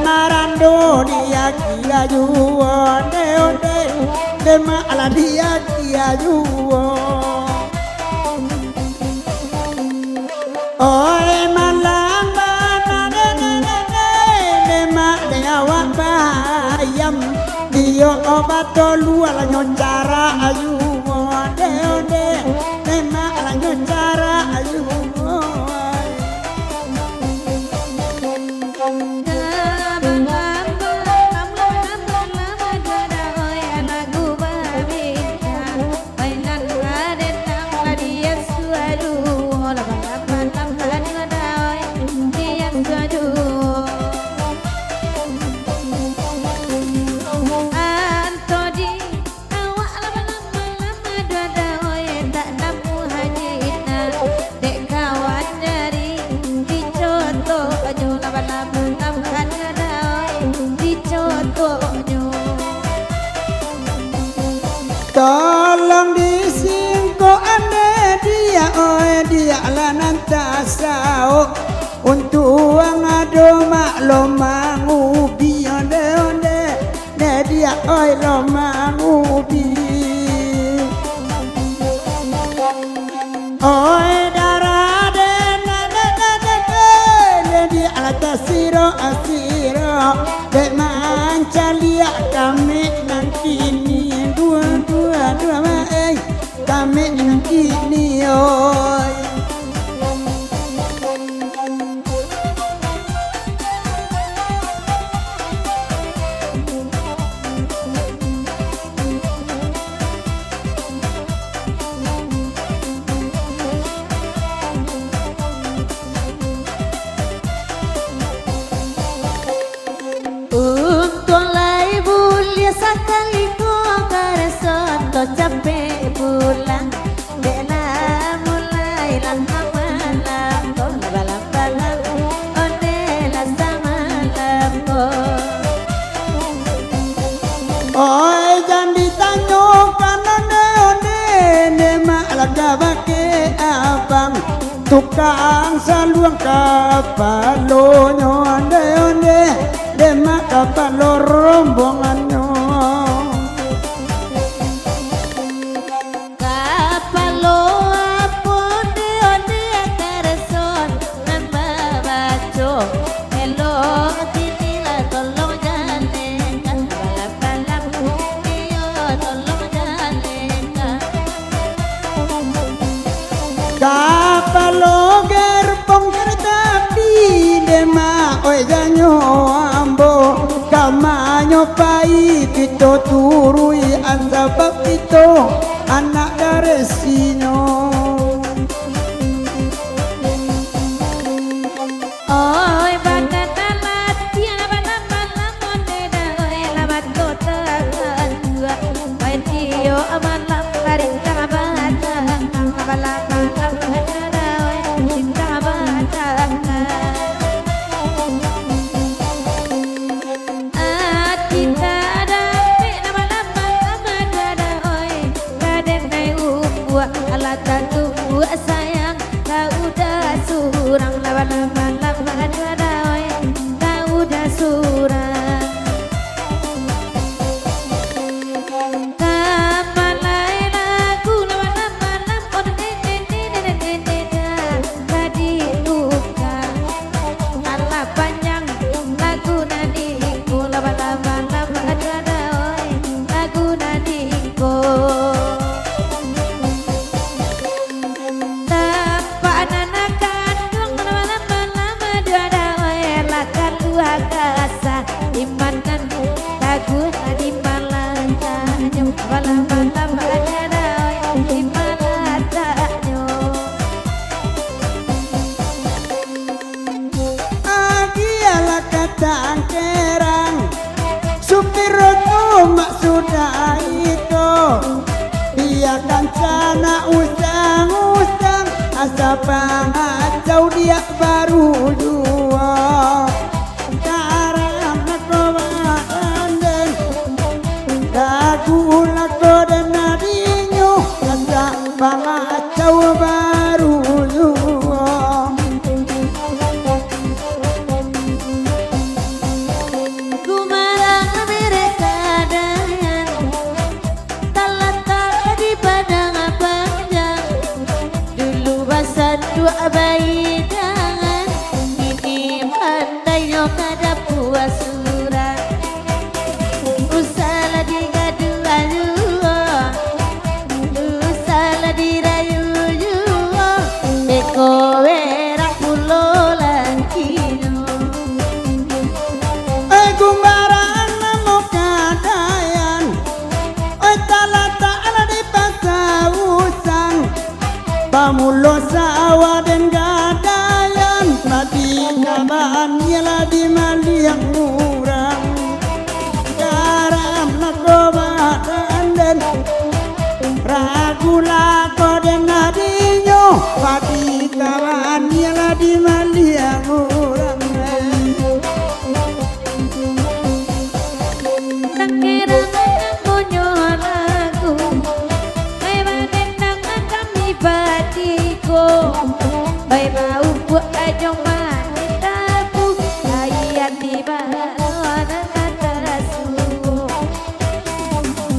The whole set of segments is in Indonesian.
Marando dia kia juo de onde de ma ala dia kia juo oi malamba de ma de awak bayam dio obato lu ala nyoncara ayu de onde de ma ala nyoncara ayu tolong disingko ane dia oi dia lanan tasau untuk ngado maklum mangubi onde onde ne dia oi lo mangubi oi darah de dia atas siro asiro de mancalia kami nanti dua kami ini oi untuk lai bulia sekali kau karason to capek pulang dena mulai langkah malam kau balam onde la sama lambo oi jangan ditanyo kanane onde ne malah gabake abang tukang saluang kapalo nyonde onde de mak kapalo rombongannya kapalo gerbong kereta api dema oi janyo ambo kamanyo pai tito turui anda bapito anak dari sino oi badan dalat tiada badan malam onde da oi labat kota dua oi tio amalam laring kabat kabalat Malam-malam ada di malatanya. Agialah katang kerang supir sudah itu dia kancana usang-usang asa pangacau dia baru jua karam nako badan dagu nako dan nadinyo asa pangacau baru jua dua bayi jangan ini pandainya kada puas surat usalah digadu-adu usalah dirayu-yu beko werang pulo langkino gumbaran namo kadayan talata ala di pasawusang pamulo sawa dan gadayan mati kaban nyala di maliang murang garam nako badan dan ragu lako dan nadinyo mati kaban nyala di maliang murang Bay bau buat ajong manitaku ayat tiba wana katasu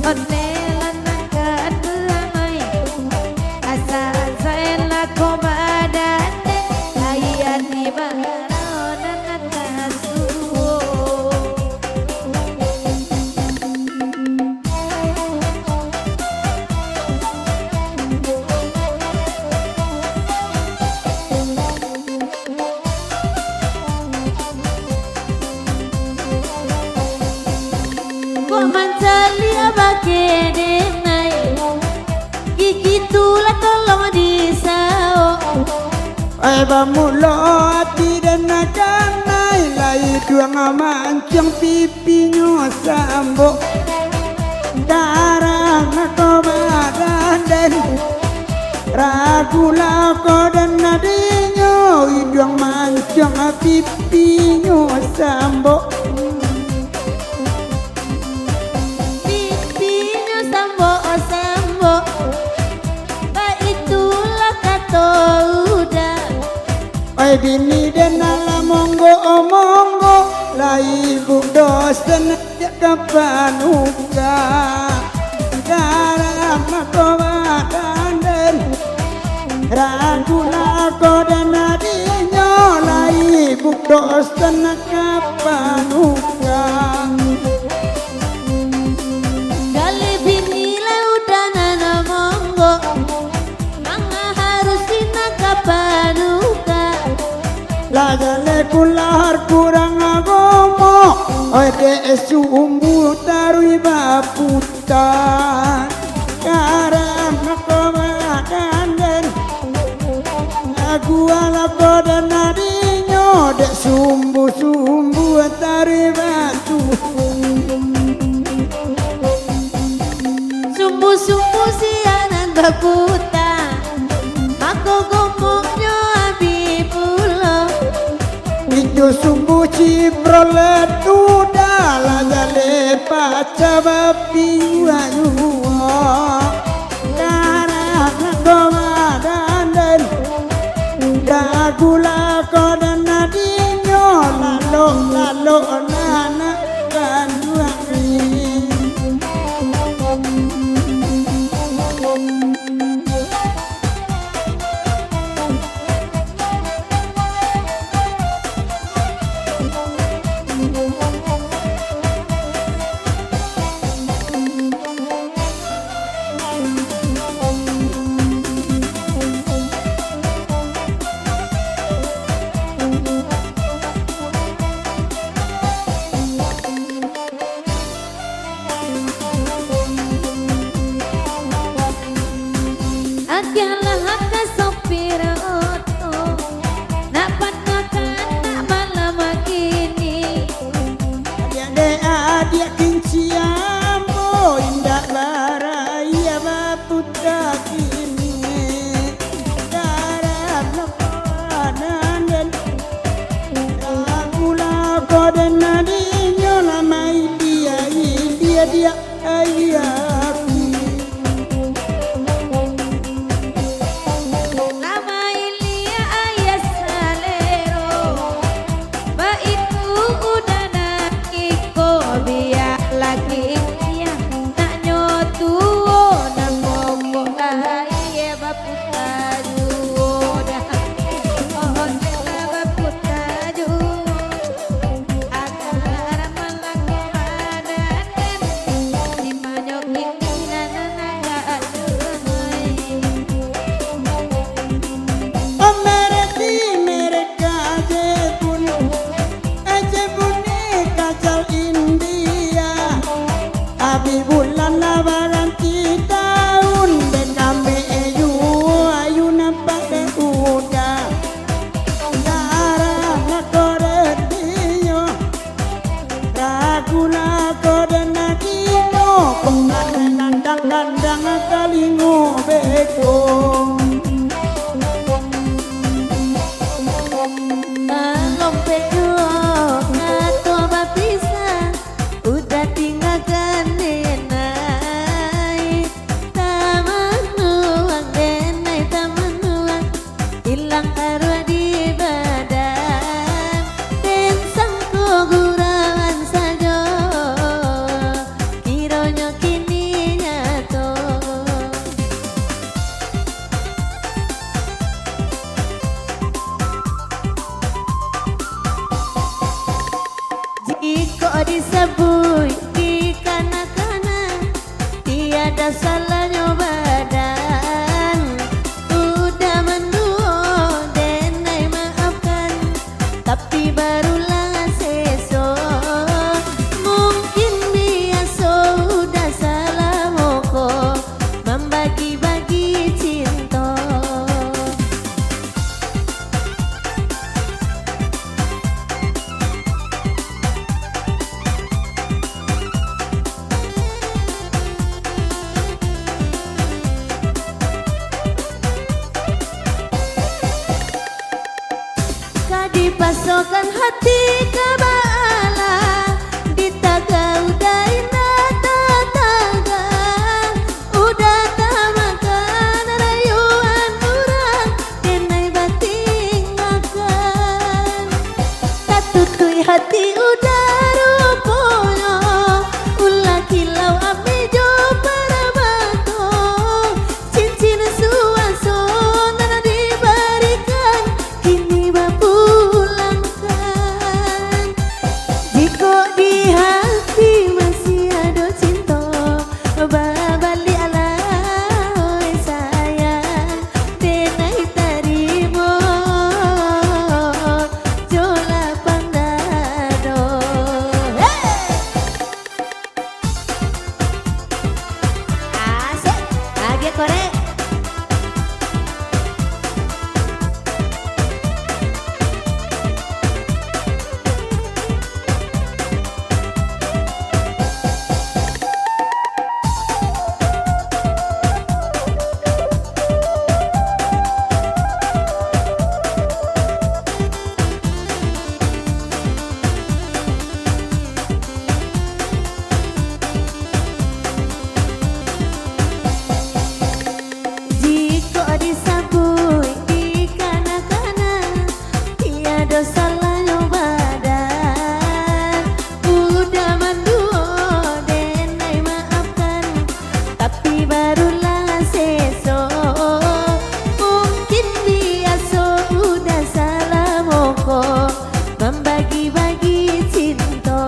onelan nakan beramai asa saya ko badane ayat tiba wana katasu Mancali abake denai gigi tula tolong disao ai bamulo ati dan nakanai lai duang mancang pipinyo sambo darang nako badan den ragu lako dan nadinyo iduang mancang pipinyo sambo ai bini dan ala monggo monggo lai bu dosen ya kapanuka garam nako badan den ragu lako dan nadinyo lai bu dosen kapanuka gali bini laudan ana monggo manga harusin kapanuka lagale kular kurang agomo ode sumbu tarui baputa karam nako badan den aku ala kodan nadinyo de sumbu tarui batu sumbu sianan baputa mako gomoknya abibulo itu sumbu ciprolet udah lagale paca babi wayu karam nako badan den dagula kodan nadinyo lalo nana kan duangi ya ayaki Lama ilia ayah salero Ba itu udah nakiko biar lagi ya nak nyotuo nak moko ayah baputa juoda pohon baputa juo agar malangko badan di manyok ini nanaga aduhai Amereti mereka aje bune kacau India Abi bulan labaran tahun dan ambe ayu nampak de udah darah nak koretiyo ragu nak korenadino penganan dandang kalingo bekong Lompe duo ngato bapisa udah tinggalkan denai taman nuang denai taman nuang hilang arwah di badan dan sangko gurauan saja kironyo kini nyato Jika disebut di kanak-kanak tiada salahnya badan udah menduo denai maafkan tapi barulah seso mungkin biasa udah salah moko membagi-bagi cinta Dipasokkan hati ke bala ditaga udah indah tataga udah tak makan rayuan murah denai bating makan tak tutui hati udah ruponya ulah kilau api jo para bato cincin suasana diberikan kini bapulangkan jika di hati masih ada cinta babali alai sayang denai tarimo jola pandado asik lagi korek Jika disabui di kanak-kanak tiada salahnya badan udah menduo denai maafkan tapi barulah seso mungkin biasa udah salah moko membagi-bagi cinta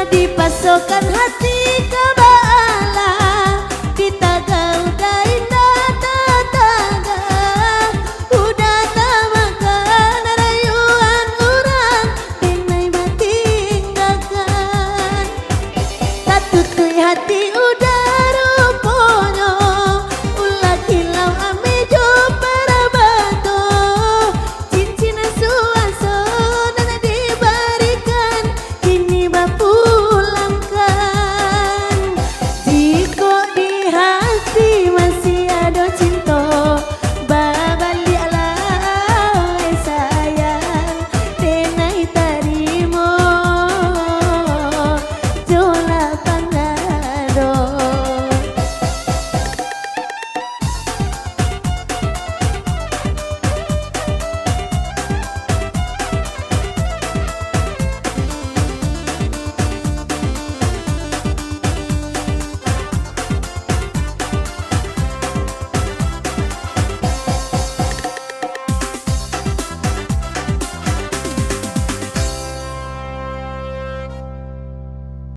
dipasokkan hati ke